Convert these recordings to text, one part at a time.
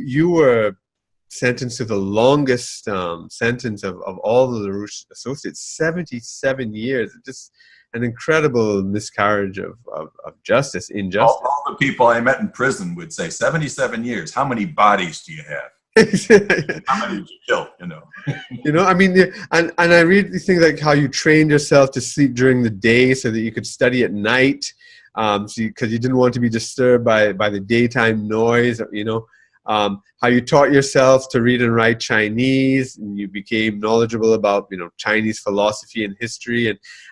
You were sentenced to the longest sentence of all the LaRouche associates, 77 years. Just an incredible miscarriage of justice, injustice. All the people I met in prison would say, 77 years, how many bodies do you have? How many did you kill, you know? You know, I mean, and I read these things like how you trained yourself to sleep during the day so that you could study at night, because you didn't want to be disturbed by the daytime noise, you know. How you taught yourself to read and write Chinese, and you became knowledgeable about, you know, Chinese philosophy and history,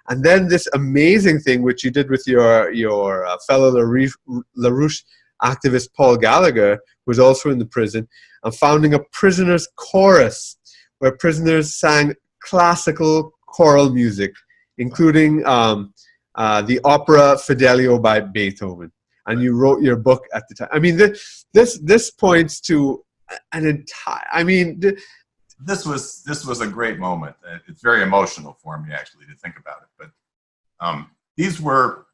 and then this amazing thing which you did with your fellow LaRouche activist Paul Gallagher, who was also in the prison, and founding a prisoners' chorus where prisoners sang classical choral music, including the opera Fidelio by Beethoven. And you wrote your book at the time. I mean, this points to an entire. I mean, this was a great moment. It's very emotional for me actually to think about it. But these were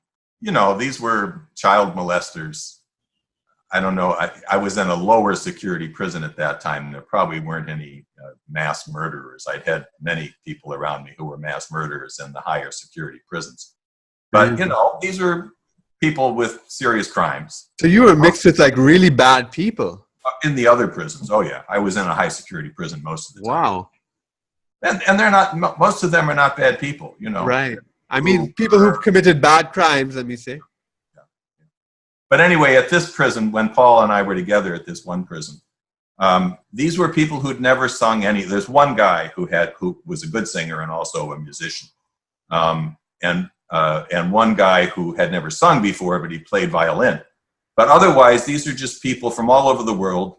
child molesters. I don't know. I was in a lower security prison at that time. There probably weren't any mass murderers. I'd had many people around me who were mass murderers in the higher security prisons. But you know, these were people with serious crimes. So you were mixed with like really bad people? In the other prisons, oh yeah. I was in a high security prison most of the time. Wow. And they're not, most of them are not bad people, you know. Right. I mean, people who've committed bad crimes, let me say. Yeah. But anyway, at this prison, when Paul and I were together at this one prison, these were people who'd never sung any. There's one guy who was a good singer and also a musician. And one guy who had never sung before, but he played violin. But otherwise, these are just people from all over the world,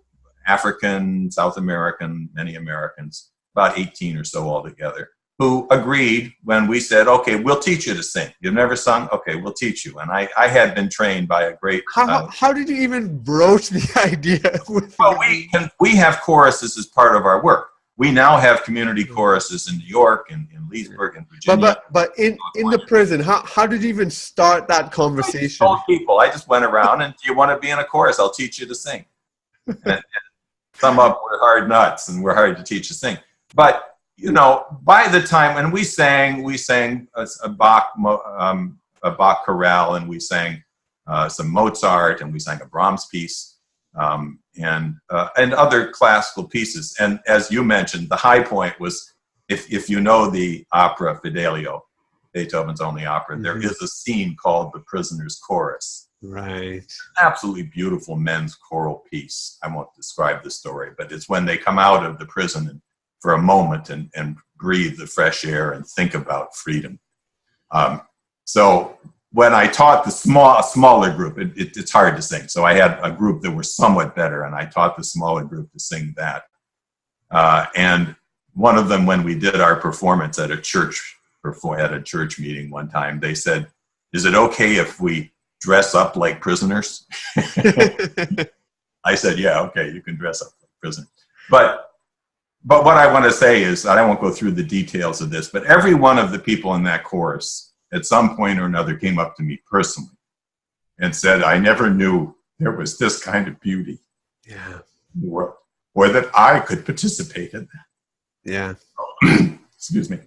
African, South American, many Americans, about 18 or so altogether, who agreed when we said, okay, we'll teach you to sing. You've never sung? Okay, we'll teach you. And I had been trained by a great... How did you even broach the idea? Well, we have choruses as part of our work. We now have community choruses in New York and in Leesburg and Virginia. But in the prison, how did you even start that conversation? I told people, I just went around and, do you want to be in a chorus? I'll teach you to sing. And some of them were hard nuts and were hard to teach to sing. But, you know, by the time when we sang a Bach chorale, and we sang some Mozart, and we sang a Brahms piece. And other classical pieces. And as you mentioned, the high point was, if you know the opera Fidelio, Beethoven's only opera, there is a scene called The Prisoner's Chorus. Right. Absolutely beautiful men's choral piece. I won't describe the story, but it's when they come out of the prison for a moment and breathe the fresh air and think about freedom. So when I taught the smaller group, it's hard to sing. So I had a group that were somewhat better, and I taught the smaller group to sing that. And one of them, when we did our performance at a church meeting one time, they said, "Is it okay if we dress up like prisoners?" I said, "Yeah, okay, you can dress up like prisoners." But what I want to say is, I won't go through the details of this, but every one of the people in that chorus at some point or another came up to me personally and said, "I never knew there was this kind of beauty in the world, or that I could participate in that." Yeah. Excuse me.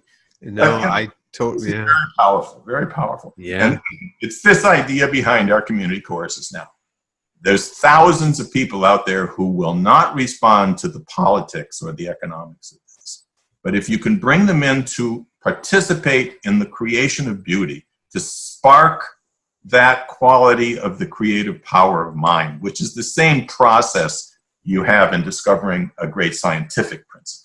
No, I totally. Very powerful, very powerful. Yeah. And it's this idea behind our community choruses now. There's thousands of people out there who will not respond to the politics or the economics of this. But if you can bring them in to participate in the creation of beauty, to spark that quality of the creative power of mind, which is the same process you have in discovering a great scientific principle.